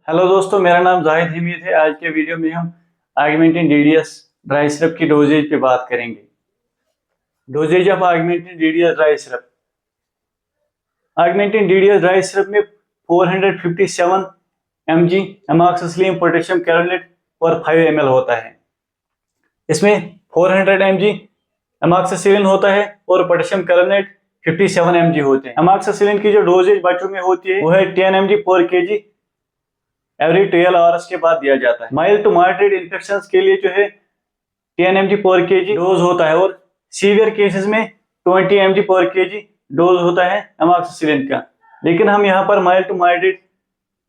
Hello दोस्तों, मेरा नाम जाहिद हमीद है। आज के वीडियो में हम ऑगमेंटिन डीडीएस ड्राई सिरप की डोजेज पे बात करेंगे। Doses of Augmentin DDS dry syrup. Augmentin DDS dry syrup में 457 mg एमॉक्सिसिलिन पोटेशियम कैरोलेट और 5 ml होता है। इसमें 400 mg एमॉक्सिसिलिन होता है और पोटेशियम कैरोलेट 57 mg होते हैं। एमॉक्सिसिलिन की जो डोजेज बच्चों में होती है वो है 10 mg पर kg एवरी 12 आवर्स के बाद दिया जाता है। माइल्ड टू मॉडरेट इन्फेक्शन के लिए जो है 10 mg पर kg डोज होता है और सीवियर केसेस में 20 mg पर kg डोज होता है एमॉक्सिसिलिन का। लेकिन हम यहाँ पर माइल्ड टू मॉडरेट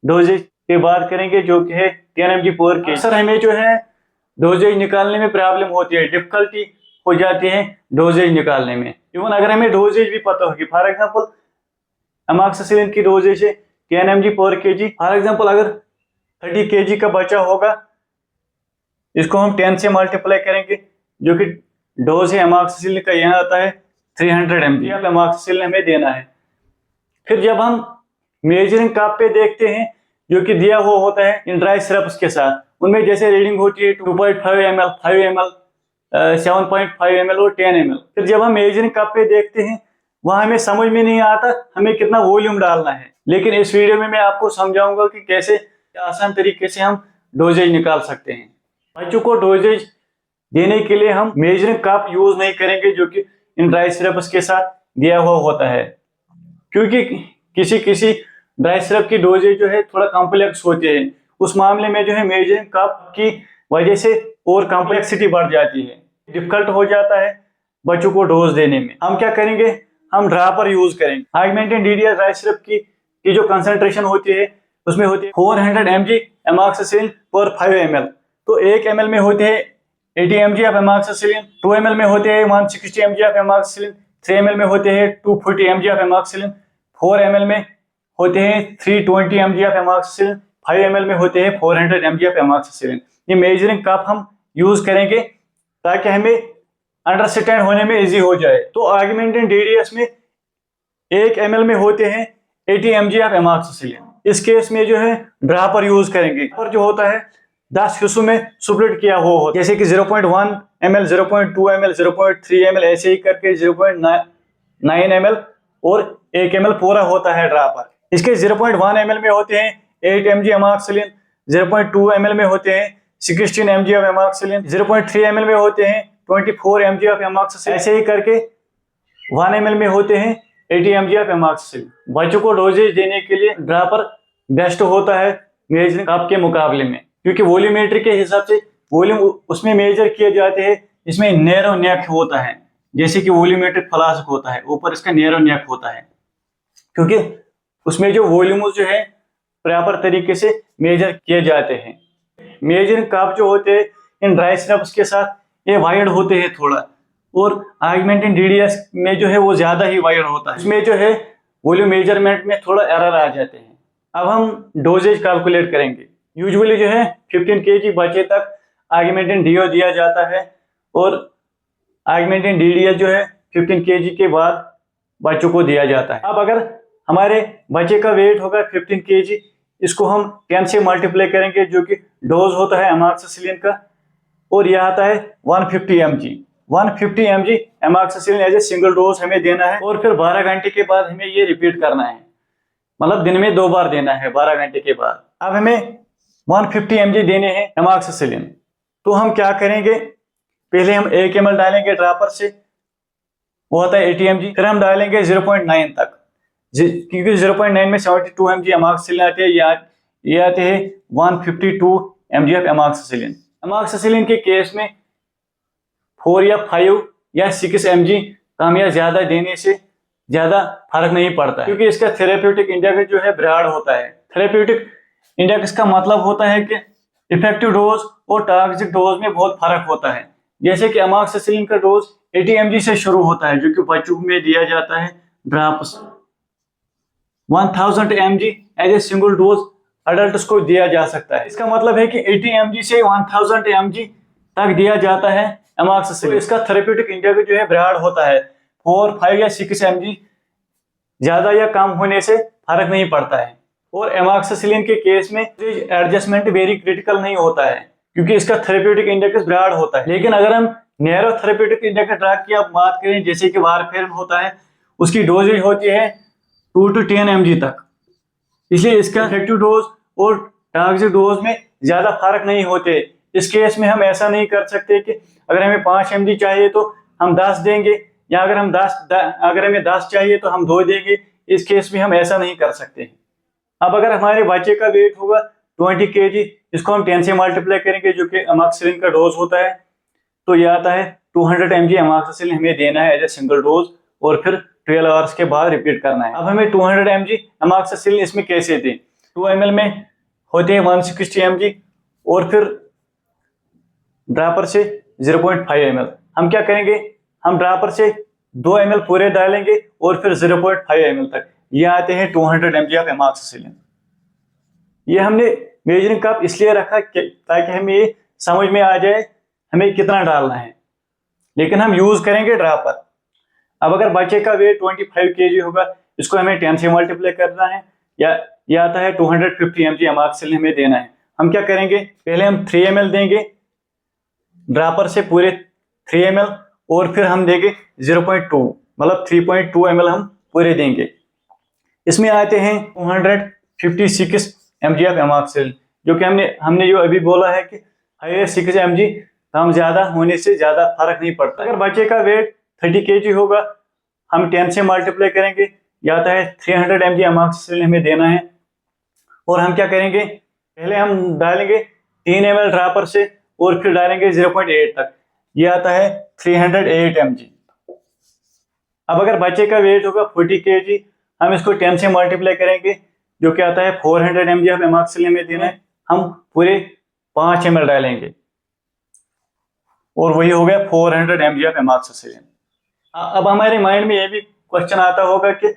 डोजेज की बात करेंगे जो कि है 10 mg पर kg। अक्सर हमें जो है डोजेज निकालने में प्रॉब्लम होती है, डिफिकल्टी हो जाती है डोजेज निकालने में। इवन अगर हमें डोजेज भी पता होगी, फॉर एग्जाम्पल एमॉक्सिसिलिन की डोजेज है 10 mg पर kg। फॉर एग्जाम्पल अगर 30 kg का बचा होगा, इसको हम 10 से मल्टीप्लाई करेंगे, जो कि डोज है एमॉक्सिसिलिन का यहाँ आता है 300 mg अब एमॉक्सिसिलिन हमें देना है। फिर जब हम मेजरिंग कप पे देखते हैं जो कि दिया हुआ होता है इन ड्राई सिरप्स के साथ, उनमें जैसे रीडिंग होती है 2.5 ml, 5 ml, 7.5 ml और 10 ml। फिर जब हम मेजरिंग कप पे देखते हैं वहां हमें समझ में नहीं आता हमें कितना वॉल्यूम डालना है। लेकिन इस वीडियो में मैं आपको समझाऊंगा कि कैसे आसान तरीके से हम डोजेज निकाल सकते हैं। बच्चों को डोजेज देने के लिए हम मेजरिंग कप यूज नहीं करेंगे जो कि इन ड्राई सिरप्स के साथ दिया हुआ होता है, क्योंकि किसी किसी ड्राई सिरप की डोजेज जो है थोड़ा कॉम्प्लेक्स होते हैं। उस मामले में जो है मेजरिंग कप की वजह से और कॉम्प्लेक्सिटी बढ़ जाती है, डिफिकल्ट हो जाता है बच्चों को डोज देने में। हम क्या करेंगे, हम ड्रॉपर यूज करेंगे। ऑगमेंटिन डीडीएस ड्राई सिरप की जो कंसंट्रेशन होती है उसमें होती है 400 mg एमॉक्सिसिलिन पर 5 ml। तो 1 ml में होते हैं 80 mg ऑफ एमॉक्सिसिलिन, 2 ml में होते हैं 160 mg ऑफ एमॉक्सिसिलिन, 3 ml में होते हैं 240 mg ऑफ एमॉक्सिसिलिन, 4 ml में होते हैं 320 mg ऑफ एमॉक्सिसिलिन, 5 ml में होते हैं 400 mg ऑफ एमॉक्सिसिलिन। ये मेजरिंग कप हम यूज करेंगे ताकि हमें अंडरस्टैंड होने में इजी हो जाए। तो ऑगमेंटिन डीडीएस में 1 ml में होते हैं 80 mg ऑफ एमॉक्सिसिलिन। इस केस में जो है ड्रॉपर यूज करेंगे। पर जो होता है 10 हिस्सों में स्प्लिट किया हुआ होता है, जैसे कि 0.1 ml, 0.2 ml, 0.3 ml, ऐसे ही करके 0.9 ml और 1 ml पूरा होता है ड्रॉपर। इसके 0.1 ml में होते हैं 8 mg एमॉक्सिलिन, 0.2 ml में होते हैं 16 mg ऑफ एमॉक्सिलिन, 0.3 ml में होते हैं 24 mg ऑफ एमॉक्सिलिन, ऐसे ही करके 1 ml में होते हैं 80 mg ऑफ एमॉक्सिलिन। बच्चों को डोजेज देने के लिए ड्रॉपर बेस्ट होता है मेजरिंग कप के मुकाबले में, क्योंकि वॉल्यूमेट्री के हिसाब से वॉल्यूम उसमें मेजर किए जाते हैं। इसमें नैरो नेक होता है, जैसे कि वॉल्यूमेट्रिक फ्लास्क होता है, ऊपर इसका नैरो नेक होता है, क्योंकि उसमें जो वॉल्यूम जो है प्रॉपर तरीके से मेजर किए जाते हैं। मेजरिंग कप जो होते हैं इन ड्राई सिरप्स के साथ ये वाइड होते हैं थोड़ा, और ऑगमेंटिन डीडीएस में जो है वो ज्यादा ही वाइड होता है। इसमें जो है वॉल्यूम मेजरमेंट में थोड़ा एरर आ जाते हैं। अब हम डोजेज कैलकुलेट करेंगे। यूजुअली जो है 15 kg बच्चे तक ऑगमेंटिन डीओ दिया जाता है, और ऑगमेंटिन डीडीएस जो है 15 kg के बाद बच्चों को दिया जाता है। अब अगर हमारे बच्चे का वेट होगा 15 kg, इसको हम 10 से मल्टीप्लाई करेंगे जो कि डोज होता है एमॉक्सिसिलिन का, और यह आता है 150 mg। 150 mg amoxicillin as a single dose हमें देना है, और फिर 12 घंटे के बाद हमें ये रिपीट करना है, मतलब दिन में 2 बार देना है 12 घंटे के बाद। अब हमें 150 mg देने हैं एमॉक्सिसिलिन। तो हम क्या करेंगे, पहले हम 1 ml डालेंगे ड्रॉपर से, वो होता है 80 mg। फिर हम डालेंगे 0.9 तक, क्योंकि 0.9 में 72 mg एमॉक्सिसिलिन आते हैं, ये आते हैं 152 mg ऑफ एमॉक्सिसिलिन। एमॉक्सिसिलिन के केस में 4 या 5 या 6 mg कम या ज्यादा देने से ज्यादा फर्क नहीं पड़ता है, क्योंकि इसका थेरेप्यूटिक इंडेक्स जो है ब्रॉड होता है। थेरेप्यूटिक इंडेक्स का मतलब होता है कि इफेक्टिव डोज और टॉक्सिक डोज में बहुत फर्क होता है। जैसे कि एमॉक्सिसिलिन का डोज 80 mg से शुरू होता है, जो कि बच्चों में दिया जाता है drops. 1000 mg as a single dose adult को दिया जा सकता है। इसका मतलब है कि 80 mg से 1000 mg तक दिया जाता है एमॉक्सिसिलिन। इसका थेरेप्यूटिक इंडेक्स जो है ब्रॉड होता है, 4, 5 या 6 mg ज्यादा या कम होने से फर्क नहीं पड़ता है। और एमॉक्सिसिलिन के केस में एडजस्टमेंट वेरी क्रिटिकल नहीं होता है, क्योंकि इसका थेरेप्यूटिक इंडेक्स ब्रॉड होता है। लेकिन अगर हम नैरो थेरेप्यूटिक इंडेक्स ड्रग की आप बात करें, जैसे कि वारफेरिन होता है, उसकी डोजेज होती है 2 to 10 mg तक, इसलिए इसका इफेक्टिव डोज और टॉक्सिक डोज में ज्यादा फर्क नहीं होते। इस केस में हम ऐसा नहीं कर सकते कि अगर हमें 5 mg चाहिए तो हम 10 देंगे, या अगर हमें 10 चाहिए तो हम 2 देंगे। इस केस में हम ऐसा नहीं कर सकते। अब अगर हमारे बच्चे का वेट होगा 20 kg, इसको हम 10 से मल्टीप्लाई करेंगे, जो कि एमॉक्सिसिलिन का डोज होता है, तो यह आता है 200 mg एमॉक्सिसिलिन हमें देना है एज ए सिंगल डोज, और फिर 12 आवर्स के बाद रिपीट करना है। अब हमें 200 mg एमॉक्सिसिलिन इसमें कैसे दें? 2 ml में होते हैं 160 mg, और फिर ड्रॉपर से 0.5 ml। हम क्या करेंगे, हम ड्रॉपर से 2 ml पूरे डालेंगे और फिर 0.5 ml तक, ये आते हैं 200 mg ऑफ एमॉक्सिसिलिन। ये हमने मेजरिंग कप इसलिए रखा ताकि हमें ये समझ में आ जाए हमें कितना डालना है, लेकिन हम यूज करेंगे ड्रॉपर। अब अगर बच्चे का वेट 25 kg होगा, इसको हमें 10 से मल्टीप्लाई करना है, या ये आता है 250 mg एमॉक्सिसिलिन हमें देना है। हम क्या करेंगे, पहले हम 3 ml देंगे ड्रॉपर से पूरे 3 ml, और फिर हम देंगे 0.2, मतलब 3.2 ml हम पूरे देंगे। इसमें आते हैं 256 mg ऑफ एमॉक्सिसिलिन, जो कि हमने जो अभी बोला है कि 6 mg कम ज्यादा होने से ज्यादा फर्क नहीं पड़ता। अगर बच्चे का वेट 30 kg होगा, हम 10 से मल्टीप्लाई करेंगे, यह आता है 300 mg एमॉक्सिसिलिन हमें देना है। और हम क्या करेंगे, पहले हम डालेंगे 3 ml ड्रॉपर से, और फिर डालेंगे 0.8 तक, यह आता है 308 mg। अब अगर बच्चे का वेट होगा 40 kg, हम इसको 10 से मल्टीप्लाई करेंगे, जो कि आता है 400 mg ऑफ एमॉक्सिसिलिन हमें देना है। हम पूरे 5 ml डालेंगे, और वही हो गया 400 mg ऑफ एमॉक्सिसिलिन। अब हमारे माइंड में ये भी क्वेश्चन आता होगा कि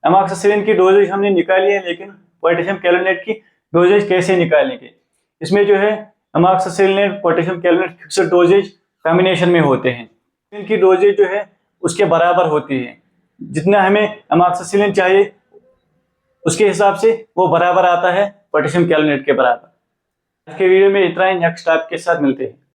एमॉक्सिसिलिन की डोजेज हमने निकाली है, लेकिन पोटेशियम कैलोनेट की डोजेज कैसे निकालेंगे? इसमें जो है amoxicillin potassium clavulanate fixed doses combination में होते हैं। इनकी डोजेज जो है उसके बराबर होती है, जितना हमें एमॉक्सिसिलिन चाहिए उसके हिसाब से वो बराबर आता है पोटेशियम कैलोनेट के बराबर। आज के वीडियो में इतना ही, नेक्स्ट टॉपिक के साथ मिलते हैं।